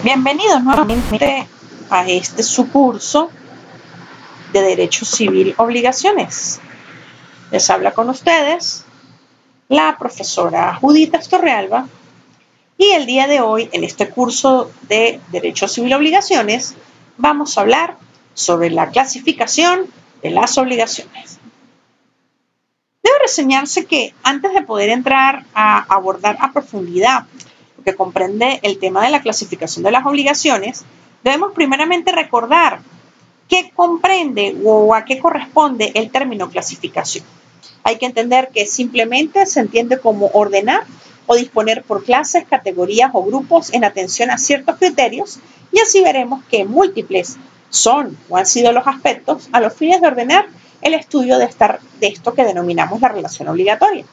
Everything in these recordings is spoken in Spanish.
Bienvenidos nuevamente a este su curso de Derecho Civil Obligaciones. Les habla con ustedes la profesora Judith Astorrealba y el día de hoy en este curso de Derecho Civil Obligaciones vamos a hablar sobre la clasificación de las obligaciones. Debe reseñarse que antes de poder entrar a abordar a profundidad lo que comprende el tema de la clasificación de las obligaciones, debemos primeramente recordar qué comprende o a qué corresponde el término clasificación. Hay que entender que simplemente se entiende como ordenar o disponer por clases, categorías o grupos en atención a ciertos criterios, y así veremos que múltiples son o han sido los aspectos a los fines de ordenar el estudio de esto que denominamos la relación obligatoria,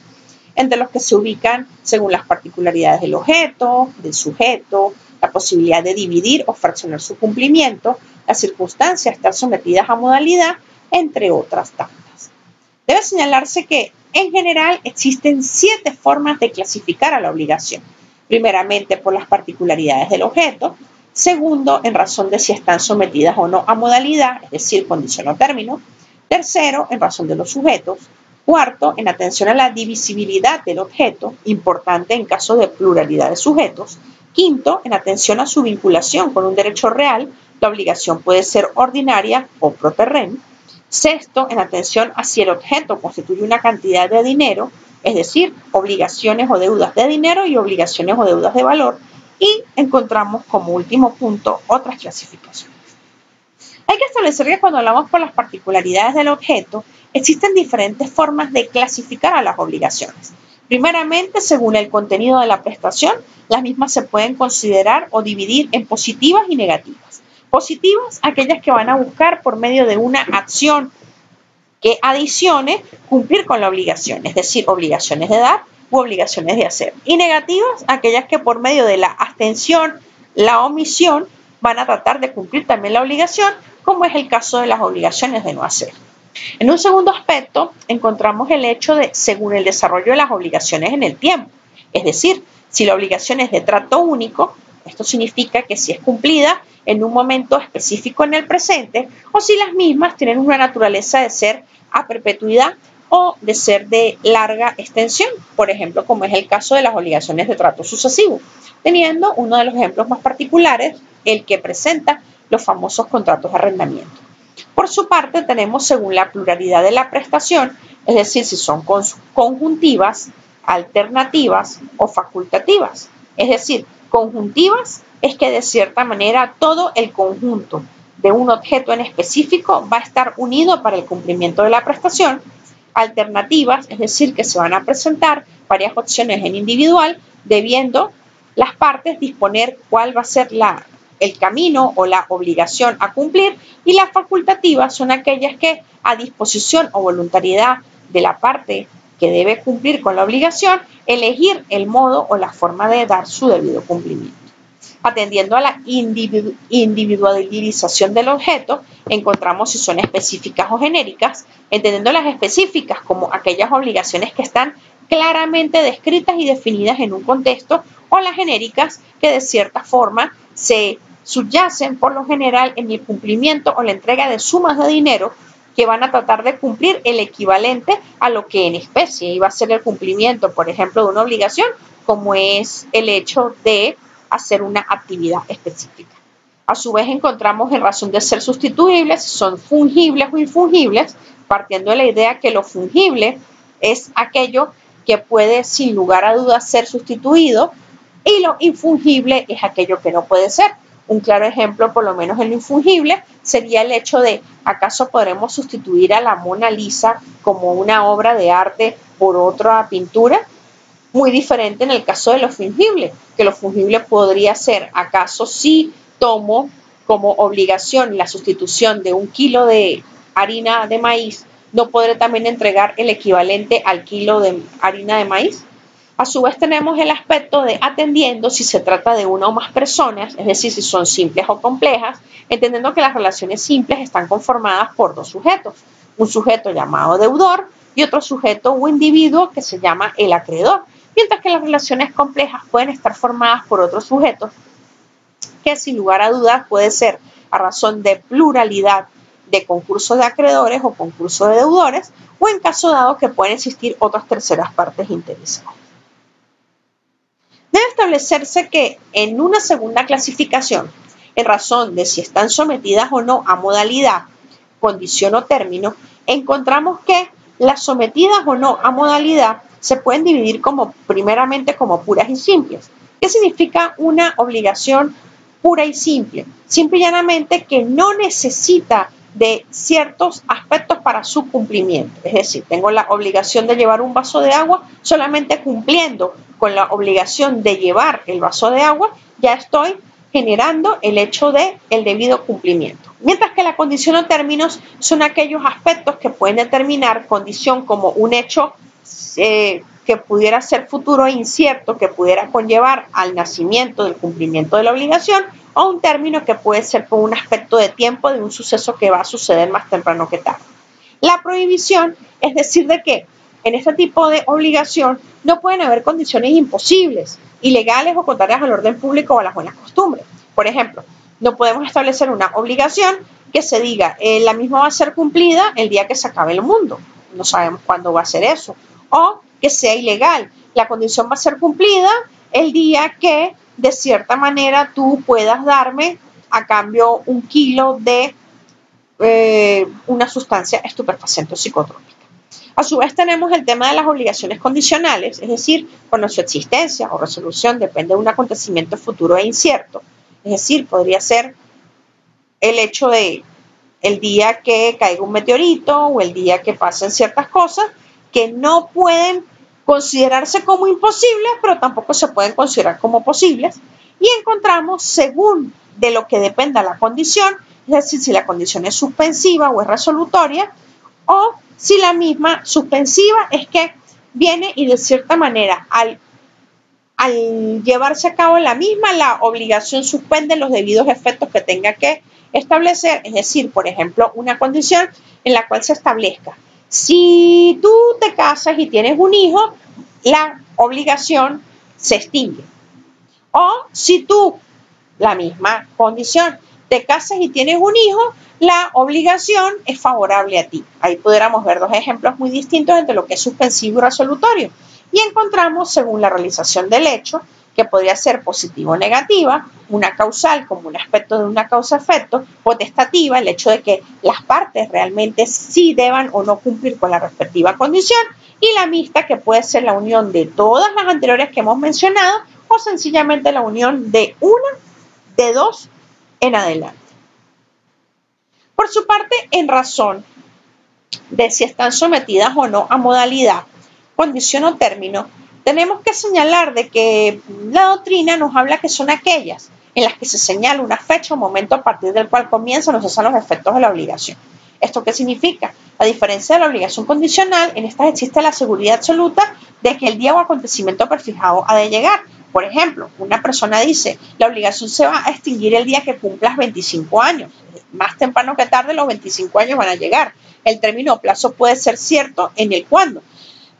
entre los que se ubican según las particularidades del objeto, del sujeto, la posibilidad de dividir o fraccionar su cumplimiento, las circunstancias de estar sometidas a modalidad, entre otras tantas. Debe señalarse que, en general, existen 7 formas de clasificar a la obligación. Primeramente, por las particularidades del objeto. Segundo, en razón de si están sometidas o no a modalidad, es decir, condición o término. Tercero, en razón de los sujetos. Cuarto, en atención a la divisibilidad del objeto, importante en caso de pluralidad de sujetos. Quinto, en atención a su vinculación con un derecho real, la obligación puede ser ordinaria o pro rem. Sexto, en atención a si el objeto constituye una cantidad de dinero, es decir, obligaciones o deudas de dinero y obligaciones o deudas de valor. Y encontramos como último punto otras clasificaciones. Hay que establecer que cuando hablamos por las particularidades del objeto, existen diferentes formas de clasificar a las obligaciones. Primeramente, según el contenido de la prestación, las mismas se pueden considerar o dividir en positivas y negativas. Positivas, aquellas que van a buscar por medio de una acción que adicione cumplir con la obligación, es decir, obligaciones de dar u obligaciones de hacer. Y negativas, aquellas que por medio de la abstención, la omisión, van a tratar de cumplir también la obligación, como es el caso de las obligaciones de no hacer. En un segundo aspecto, encontramos el hecho de según el desarrollo de las obligaciones en el tiempo. Es decir, si la obligación es de trato único, esto significa que si es cumplida en un momento específico en el presente, o si las mismas tienen una naturaleza de ser a perpetuidad o de ser de larga extensión, por ejemplo, como es el caso de las obligaciones de trato sucesivo, teniendo uno de los ejemplos más particulares, el que presenta los famosos contratos de arrendamiento. Por su parte, tenemos según la pluralidad de la prestación, es decir, si son conjuntivas, alternativas o facultativas. Es decir, conjuntivas es que de cierta manera todo el conjunto de un objeto en específico va a estar unido para el cumplimiento de la prestación. Alternativas, es decir, que se van a presentar varias opciones en individual, debiendo las partes disponer cuál va a ser el camino o la obligación a cumplir, y las facultativas son aquellas que a disposición o voluntariedad de la parte que debe cumplir con la obligación, elegir el modo o la forma de dar su debido cumplimiento. Atendiendo a la individualización del objeto, encontramos si son específicas o genéricas, entendiendo las específicas como aquellas obligaciones que están claramente descritas y definidas en un contexto, o las genéricas que de cierta forma se subyacen por lo general en el cumplimiento o la entrega de sumas de dinero que van a tratar de cumplir el equivalente a lo que en especie iba a ser el cumplimiento, por ejemplo, de una obligación, como es el hecho de hacer una actividad específica. A su vez, encontramos en razón de ser sustituibles, si son fungibles o infungibles, partiendo de la idea que lo fungible es aquello que puede sin lugar a dudas ser sustituido, y lo infungible es aquello que no puede ser. Un claro ejemplo, por lo menos en lo infungible, sería el hecho de ¿acaso podremos sustituir a la Mona Lisa como una obra de arte por otra pintura? Muy diferente en el caso de lo fungible, que lo fungible podría ser, ¿acaso si tomo como obligación la sustitución de 1 kilo de harina de maíz, no podré también entregar el equivalente al kilo de harina de maíz? A su vez tenemos el aspecto de atendiendo si se trata de una o más personas, es decir, si son simples o complejas, entendiendo que las relaciones simples están conformadas por 2 sujetos, un sujeto llamado deudor y otro sujeto o individuo que se llama el acreedor, mientras que las relaciones complejas pueden estar formadas por otros sujetos que sin lugar a dudas puede ser a razón de pluralidad de concursos de acreedores o concursos de deudores, o en caso dado que pueden existir otras terceras partes interesadas. Debe establecerse que en una segunda clasificación, en razón de si están sometidas o no a modalidad, condición o término, encontramos que las sometidas o no a modalidad se pueden dividir primeramente como puras y simples. ¿Qué significa una obligación pura y simple? Simple y llanamente que no necesita de ciertos aspectos para su cumplimiento. Es decir, tengo la obligación de llevar un vaso de agua, solamente cumpliendo con la obligación de llevar el vaso de agua, ya estoy generando el hecho de el debido cumplimiento. Mientras que la condición o términos son aquellos aspectos que pueden determinar condición como un hecho que pudiera ser futuro e incierto, que pudiera conllevar al nacimiento del cumplimiento de la obligación, o un término que puede ser con un aspecto de tiempo de un suceso que va a suceder más temprano que tarde. La prohibición es decir de que en este tipo de obligación no pueden haber condiciones imposibles, ilegales o contrarias al orden público o a las buenas costumbres. Por ejemplo, no podemos establecer una obligación que se diga la misma va a ser cumplida el día que se acabe el mundo. No sabemos cuándo va a ser eso. O que sea ilegal. La condición va a ser cumplida el día que de cierta manera tú puedas darme a cambio 1 kilo de una sustancia estupefaciente o psicotrópica. A su vez tenemos el tema de las obligaciones condicionales, es decir, cuando su existencia o resolución depende de un acontecimiento futuro e incierto. Es decir, podría ser el hecho de el día que caiga un meteorito o el día que pasen ciertas cosas que no pueden considerarse como imposibles, pero tampoco se pueden considerar como posibles. Y encontramos, según de lo que dependa la condición, es decir, si la condición es suspensiva o es resolutoria, o si la misma suspensiva es que viene y de cierta manera al llevarse a cabo la misma, la obligación suspende los debidos efectos que tenga que establecer, es decir, por ejemplo, una condición en la cual se establezca: si tú te casas y tienes un hijo, la obligación se extingue. O si tú, la misma condición, te casas y tienes un hijo, la obligación es favorable a ti. Ahí pudiéramos ver dos ejemplos muy distintos entre lo que es suspensivo y resolutorio. Y encontramos, según la realización del hecho, que podría ser positiva o negativa, una causal como un aspecto de una causa-efecto, potestativa, el hecho de que las partes realmente sí deban o no cumplir con la respectiva condición, y la mixta, que puede ser la unión de todas las anteriores que hemos mencionado, o sencillamente la unión de una, de dos en adelante. Por su parte, en razón de si están sometidas o no a modalidad, condición o término, tenemos que señalar de que la doctrina nos habla que son aquellas en las que se señala una fecha o momento a partir del cual comienzan o cesan los efectos de la obligación. ¿Esto qué significa? A diferencia de la obligación condicional, en estas existe la seguridad absoluta de que el día o acontecimiento prefijado ha de llegar. Por ejemplo, una persona dice, la obligación se va a extinguir el día que cumplas 25 años. Más temprano que tarde los 25 años van a llegar. El término o plazo puede ser cierto en el cuándo,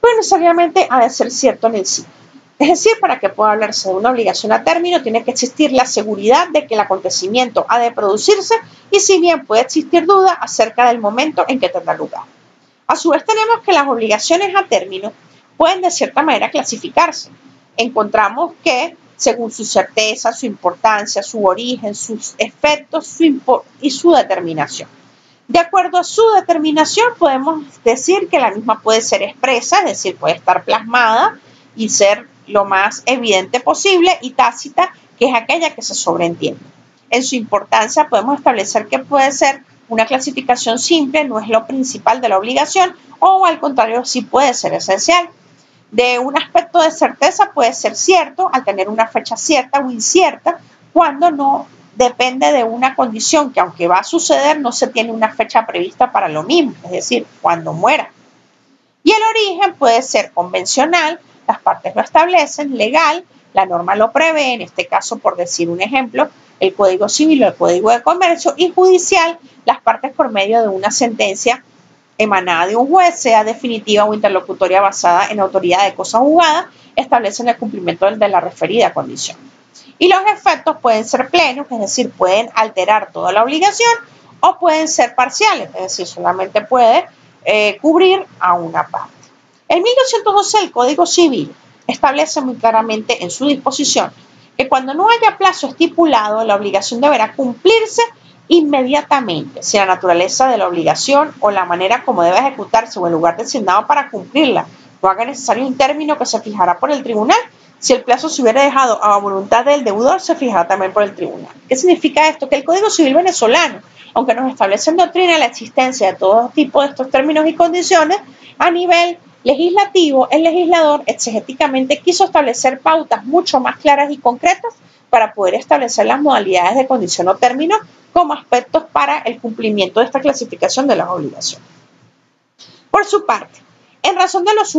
pero necesariamente ha de ser cierto en el sí. Es decir, para que pueda hablarse de una obligación a término, tiene que existir la seguridad de que el acontecimiento ha de producirse, y si bien puede existir duda acerca del momento en que tendrá lugar. A su vez tenemos que las obligaciones a término pueden de cierta manera clasificarse. Encontramos que según su certeza, su importancia, su origen, sus efectos y su determinación. De acuerdo a su determinación, podemos decir que la misma puede ser expresa, es decir, puede estar plasmada y ser lo más evidente posible, y tácita, que es aquella que se sobreentiende. En su importancia podemos establecer que puede ser una clasificación simple, no es lo principal de la obligación, o al contrario, sí puede ser esencial. De un aspecto de certeza puede ser cierto al tener una fecha cierta o incierta, cuando no depende de una condición que, aunque va a suceder, no se tiene una fecha prevista para lo mismo, es decir, cuando muera. Y el origen puede ser convencional, las partes lo establecen, legal, la norma lo prevé, en este caso, por decir un ejemplo, el Código Civil o el Código de Comercio, y judicial, las partes por medio de una sentencia emanada de un juez, sea definitiva o interlocutoria basada en autoridad de cosa juzgada, establecen el cumplimiento de la referida condición. Y los efectos pueden ser plenos, es decir, pueden alterar toda la obligación, o pueden ser parciales, es decir, solamente puede cubrir a una parte. El 1212 del Código Civil establece muy claramente en su disposición que cuando no haya plazo estipulado, la obligación deberá cumplirse inmediatamente, si la naturaleza de la obligación o la manera como debe ejecutarse o el lugar designado para cumplirla no haga necesario un término que se fijará por el tribunal. Si el plazo se hubiera dejado a voluntad del deudor, se fijará también por el tribunal. ¿Qué significa esto? Que el Código Civil venezolano, aunque nos establece en doctrina la existencia de todo tipo de estos términos y condiciones, a nivel legislativo, el legislador exegéticamente quiso establecer pautas mucho más claras y concretas para poder establecer las modalidades de condición o término como aspectos para el cumplimiento de esta clasificación de las obligaciones. Por su parte, en razón de los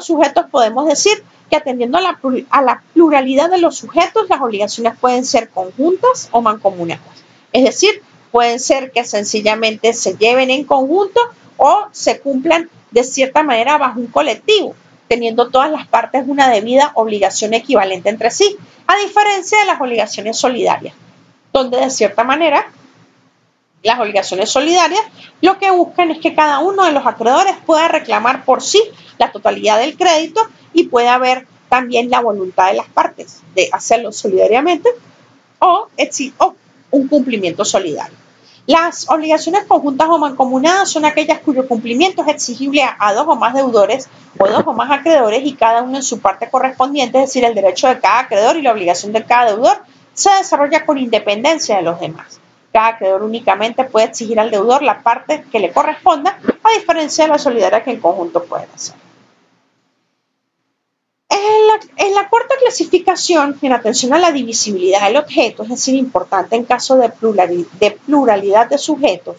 sujetos podemos decir que atendiendo a la pluralidad de los sujetos, las obligaciones pueden ser conjuntas o mancomunadas. Es decir, pueden ser que sencillamente se lleven en conjunto o se cumplan de cierta manera bajo un colectivo, teniendo todas las partes una debida obligación equivalente entre sí, a diferencia de las obligaciones solidarias, donde de cierta manera las obligaciones solidarias lo que buscan es que cada uno de los acreedores pueda reclamar por sí la totalidad del crédito y puede haber también la voluntad de las partes de hacerlo solidariamente o un cumplimiento solidario. Las obligaciones conjuntas o mancomunadas son aquellas cuyo cumplimiento es exigible a dos o más deudores o dos o más acreedores y cada uno en su parte correspondiente, es decir, el derecho de cada acreedor y la obligación de cada deudor se desarrolla con independencia de los demás. Cada acreedor únicamente puede exigir al deudor la parte que le corresponda, a diferencia de la solidaria que en conjunto pueden hacer. En la cuarta clasificación, en atención a la divisibilidad del objeto, es decir, importante en caso de pluralidad de sujetos,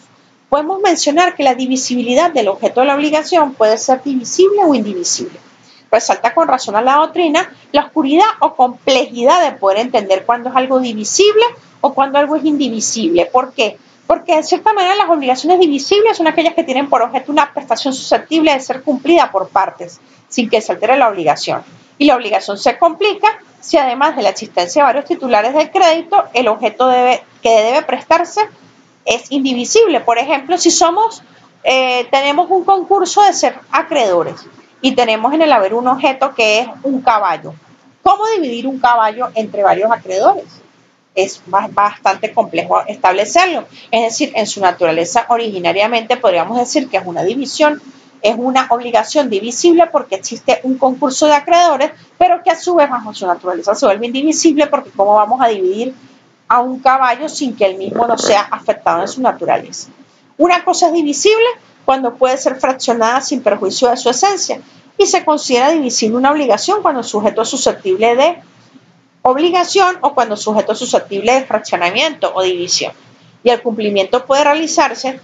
podemos mencionar que la divisibilidad del objeto de la obligación puede ser divisible o indivisible. Resalta con razón a la doctrina la oscuridad o complejidad de poder entender cuándo es algo divisible o cuándo algo es indivisible. ¿Por qué? Porque de cierta manera las obligaciones divisibles son aquellas que tienen por objeto una prestación susceptible de ser cumplida por partes, sin que se altere la obligación. Y la obligación se complica si además de la existencia de varios titulares del crédito, el objeto que debe prestarse es indivisible. Por ejemplo, si tenemos un concurso de ser acreedores y tenemos en el haber un objeto que es un caballo, ¿cómo dividir un caballo entre varios acreedores? Es bastante complejo establecerlo. Es decir, en su naturaleza originariamente podríamos decir que es una división, es una obligación divisible porque existe un concurso de acreedores, pero que a su vez bajo su naturaleza se vuelve indivisible porque ¿cómo vamos a dividir a un caballo sin que el mismo no sea afectado en su naturaleza? Una cosa es divisible cuando puede ser fraccionada sin perjuicio de su esencia y se considera divisible una obligación cuando el sujeto es susceptible de obligación o cuando el sujeto es susceptible de fraccionamiento o división. Y el cumplimiento puede realizarse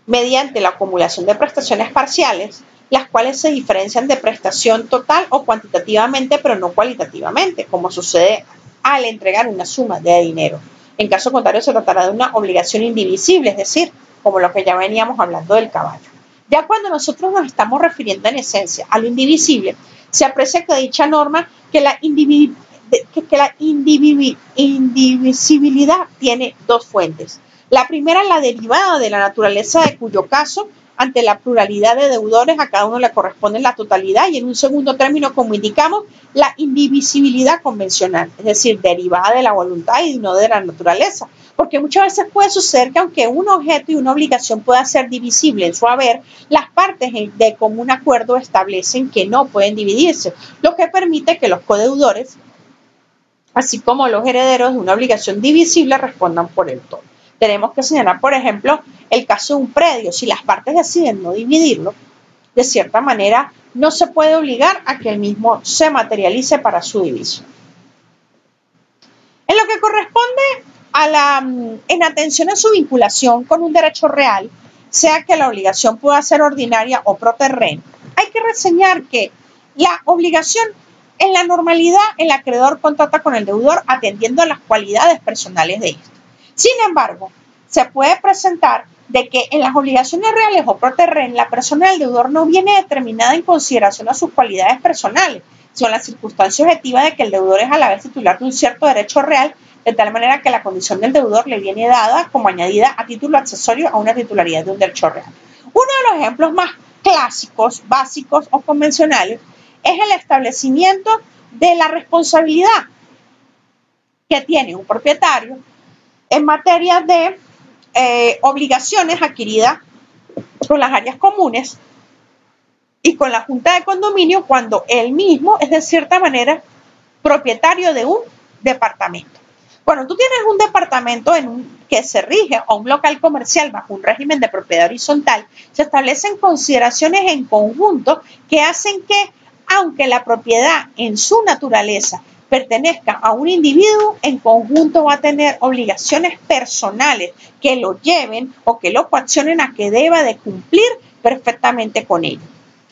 mediante la acumulación de prestaciones parciales, las cuales se diferencian de prestación total o cuantitativamente, pero no cualitativamente, como sucede al entregar una suma de dinero. En caso contrario, se tratará de una obligación indivisible, es decir, como lo que ya veníamos hablando del caballo. Ya cuando nosotros nos estamos refiriendo en esencia a lo indivisible, se aprecia que dicha norma que la indivisibilidad tiene dos fuentes. La primera es la derivada de la naturaleza de cuyo caso, ante la pluralidad de deudores, a cada uno le corresponde la totalidad y en un segundo término, como indicamos, la indivisibilidad convencional, es decir, derivada de la voluntad y no de la naturaleza. Porque muchas veces puede suceder que aunque un objeto y una obligación pueda ser divisible en su haber, las partes de común acuerdo establecen que no pueden dividirse, lo que permite que los codeudores, así como los herederos de una obligación divisible, respondan por el todo. Tenemos que señalar, por ejemplo, el caso de un predio. Si las partes deciden no dividirlo, de cierta manera no se puede obligar a que el mismo se materialice para su división. En lo que corresponde en atención a su vinculación con un derecho real, sea que la obligación pueda ser ordinaria o pro terreno, hay que reseñar que la obligación en la normalidad el acreedor contrata con el deudor atendiendo a las cualidades personales de éste. Sin embargo, se puede presentar de que en las obligaciones reales o pro terreno la persona del deudor no viene determinada en consideración a sus cualidades personales, son la circunstancia objetiva de que el deudor es a la vez titular de un cierto derecho real, de tal manera que la condición del deudor le viene dada como añadida a título accesorio a una titularidad de un derecho real. Uno de los ejemplos más clásicos, básicos o convencionales es el establecimiento de la responsabilidad que tiene un propietario en materia de obligaciones adquiridas con las áreas comunes y con la junta de condominio cuando él mismo es de cierta manera propietario de un departamento. Bueno, tú tienes un departamento que se rige o un local comercial bajo un régimen de propiedad horizontal, se establecen consideraciones en conjunto que hacen que, aunque la propiedad en su naturaleza pertenezca a un individuo, en conjunto va a tener obligaciones personales que lo lleven o que lo coaccionen a que deba de cumplir perfectamente con ello.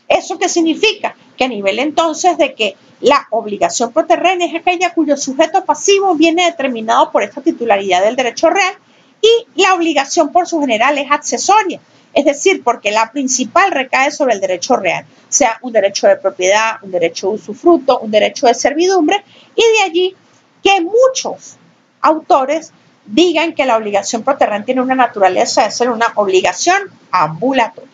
¿Eso qué significa? Que a nivel entonces de que la obligación proterránea es aquella cuyo sujeto pasivo viene determinado por esta titularidad del derecho real y la obligación por su general es accesoria, es decir, porque la principal recae sobre el derecho real, sea un derecho de propiedad, un derecho de usufructo, un derecho de servidumbre, y de allí que muchos autores digan que la obligación proterránea tiene una naturaleza de ser una obligación ambulatoria.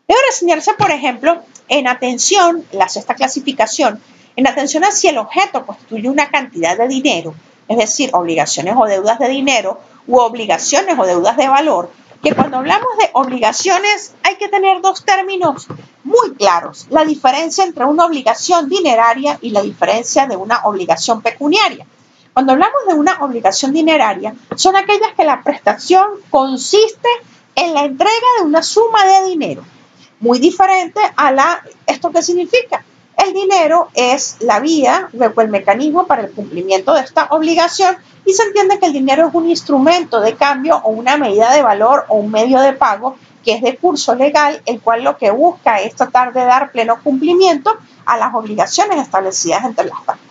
Debe reseñarse, por ejemplo, en atención, la sexta clasificación, en atención a si el objeto constituye una cantidad de dinero, es decir, obligaciones o deudas de dinero u obligaciones o deudas de valor, que cuando hablamos de obligaciones hay que tener dos términos muy claros, la diferencia entre una obligación dineraria y la diferencia de una obligación pecuniaria. Cuando hablamos de una obligación dineraria, son aquellas que la prestación consiste en la entrega de una suma de dinero. Muy diferente a ¿esto qué significa? El dinero es la vía o el mecanismo para el cumplimiento de esta obligación y se entiende que el dinero es un instrumento de cambio o una medida de valor o un medio de pago que es de curso legal, el cual lo que busca es tratar de dar pleno cumplimiento a las obligaciones establecidas entre las partes.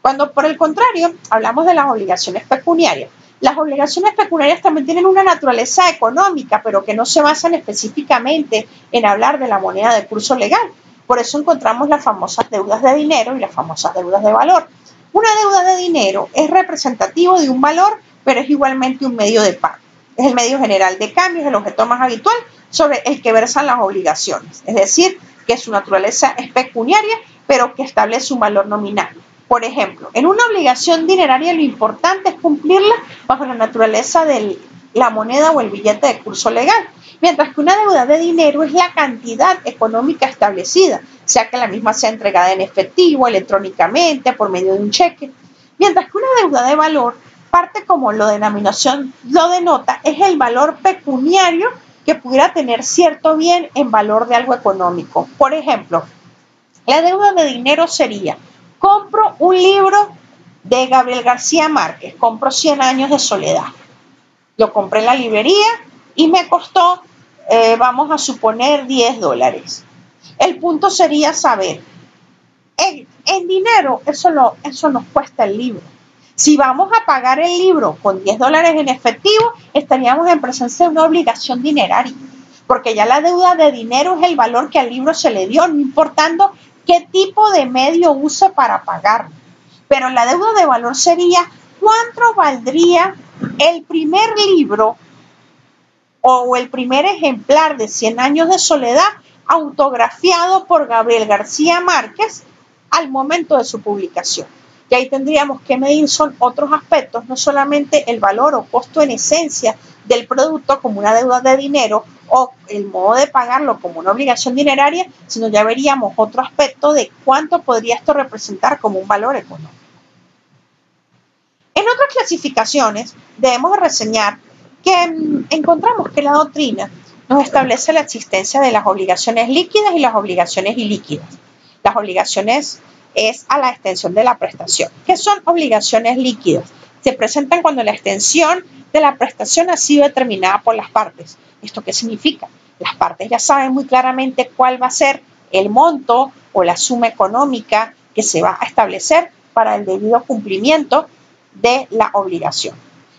Cuando por el contrario hablamos de las obligaciones pecuniarias, las obligaciones pecuniarias también tienen una naturaleza económica, pero que no se basan específicamente en hablar de la moneda de curso legal. Por eso encontramos las famosas deudas de dinero y las famosas deudas de valor. Una deuda de dinero es representativo de un valor, pero es igualmente un medio de pago. Es el medio general de cambio, es el objeto más habitual sobre el que versan las obligaciones. Es decir, que su naturaleza es pecuniaria, pero que establece un valor nominal. Por ejemplo, en una obligación dineraria lo importante es cumplirla bajo la naturaleza de la moneda o el billete de curso legal, mientras que una deuda de dinero es la cantidad económica establecida, sea que la misma sea entregada en efectivo, electrónicamente, por medio de un cheque, mientras que una deuda de valor parte como la denominación lo denota, es el valor pecuniario que pudiera tener cierto bien en valor de algo económico. Por ejemplo, la deuda de dinero sería: compro un libro de Gabriel García Márquez, compro 100 años de soledad. Lo compré en la librería y me costó, vamos a suponer, $10. El punto sería saber, en dinero, eso nos cuesta el libro. Si vamos a pagar el libro con $10 en efectivo, estaríamos en presencia de una obligación dineraria, porque ya la deuda de dinero es el valor que al libro se le dio, no importando qué tipo de medio use para pagarlo. Pero la deuda de valor sería cuánto valdría el primer libro o el primer ejemplar de 100 años de soledad autografiado por Gabriel García Márquez al momento de su publicación. Y ahí tendríamos que medir son otros aspectos, no solamente el valor o costo en esencia del producto como una deuda de dinero o el modo de pagarlo como una obligación dineraria, sino ya veríamos otro aspecto de cuánto podría esto representar como un valor económico. En otras clasificaciones debemos reseñar que encontramos que la doctrina nos establece la existencia de las obligaciones líquidas y las obligaciones ilíquidas. Las obligaciones es a la extensión de la prestación. ¿Qué son obligaciones líquidas? Se presentan cuando la extensión de la prestación ha sido determinada por las partes. ¿Esto qué significa? Las partes ya saben muy claramente cuál va a ser el monto o la suma económica que se va a establecer para el debido cumplimiento de la obligación.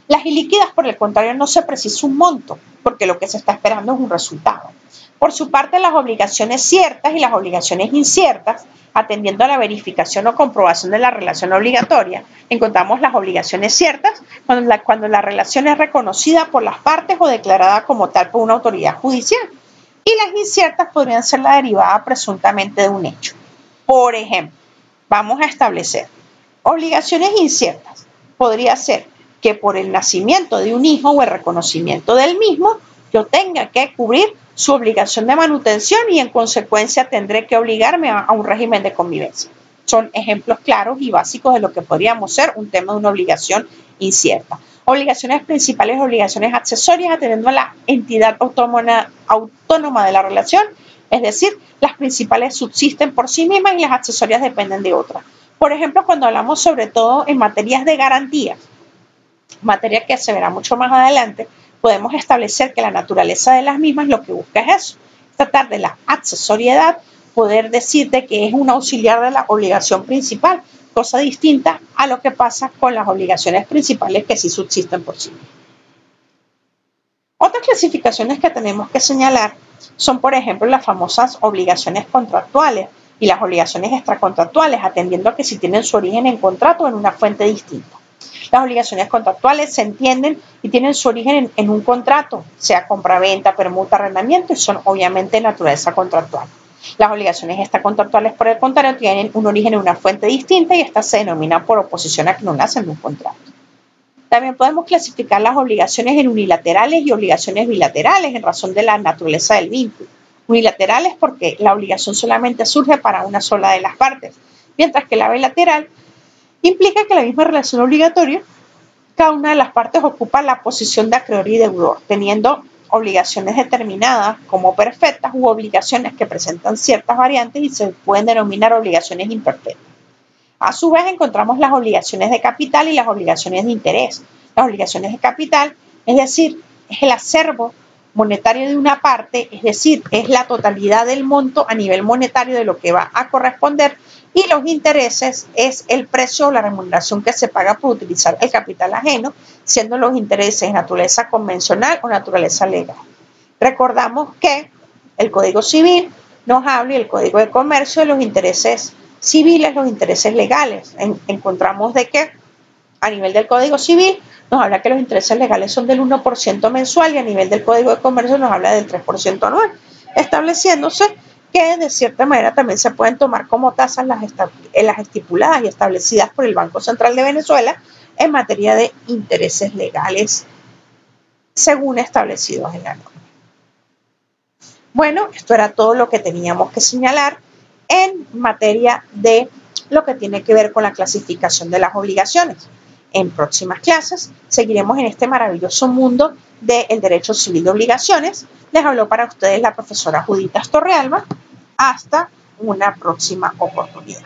Las ilíquidas, por el contrario, no se precisa un monto, porque lo que se está esperando es un resultado. Por su parte, las obligaciones ciertas y las obligaciones inciertas atendiendo a la verificación o comprobación de la relación obligatoria, encontramos las obligaciones ciertas cuando la relación es reconocida por las partes o declarada como tal por una autoridad judicial. Y las inciertas podrían ser la derivada presuntamente de un hecho. Por ejemplo, vamos a establecer obligaciones inciertas. Podría ser que por el nacimiento de un hijo o el reconocimiento del mismo, yo tenga que cubrir su obligación de manutención y en consecuencia tendré que obligarme a un régimen de convivencia. Son ejemplos claros y básicos de lo que podríamos ser un tema de una obligación incierta. Obligaciones principales y obligaciones accesorias atendiendo a la entidad autónoma de la relación, es decir, las principales subsisten por sí mismas y las accesorias dependen de otras. Por ejemplo, cuando hablamos sobre todo en materias de garantías, materia que se verá mucho más adelante, podemos establecer que la naturaleza de las mismas lo que busca es eso, tratar de la accesoriedad, poder decirte que es un auxiliar de la obligación principal, cosa distinta a lo que pasa con las obligaciones principales que sí subsisten por sí mismas. Otras clasificaciones que tenemos que señalar son, por ejemplo, las famosas obligaciones contractuales y las obligaciones extracontractuales, atendiendo a que si tienen su origen en contrato o en una fuente distinta. Las obligaciones contractuales se entienden y tienen su origen en un contrato, sea compraventa, permuta, arrendamiento, y son obviamente de naturaleza contractual. Las obligaciones extracontractuales, por el contrario, tienen un origen en una fuente distinta y estas se denominan por oposición a que no nacen de un contrato. También podemos clasificar las obligaciones en unilaterales y obligaciones bilaterales en razón de la naturaleza del vínculo. Unilaterales porque la obligación solamente surge para una sola de las partes, mientras que la bilateral implica que la misma relación obligatoria, cada una de las partes ocupa la posición de acreedor y deudor, teniendo obligaciones determinadas como perfectas u obligaciones que presentan ciertas variantes y se pueden denominar obligaciones imperfectas. A su vez encontramos las obligaciones de capital y las obligaciones de interés. Las obligaciones de capital, es decir, es el acervo monetario de una parte, es decir, es la totalidad del monto a nivel monetario de lo que va a corresponder, y los intereses es el precio o la remuneración que se paga por utilizar el capital ajeno, siendo los intereses de naturaleza convencional o naturaleza legal. Recordamos que el Código Civil nos habla y el Código de Comercio de los intereses civiles, los intereses legales. Encontramos de que a nivel del Código Civil nos habla que los intereses legales son del 1% mensual y a nivel del Código de Comercio nos habla del 3% anual, estableciéndose que de cierta manera también se pueden tomar como tasas las estipuladas y establecidas por el Banco Central de Venezuela en materia de intereses legales según establecidos en la norma. Bueno, esto era todo lo que teníamos que señalar en materia de lo que tiene que ver con la clasificación de las obligaciones. En próximas clases seguiremos en este maravilloso mundo del derecho civil de obligaciones. Les habló para ustedes la profesora Judith Torrealba. Hasta una próxima oportunidad.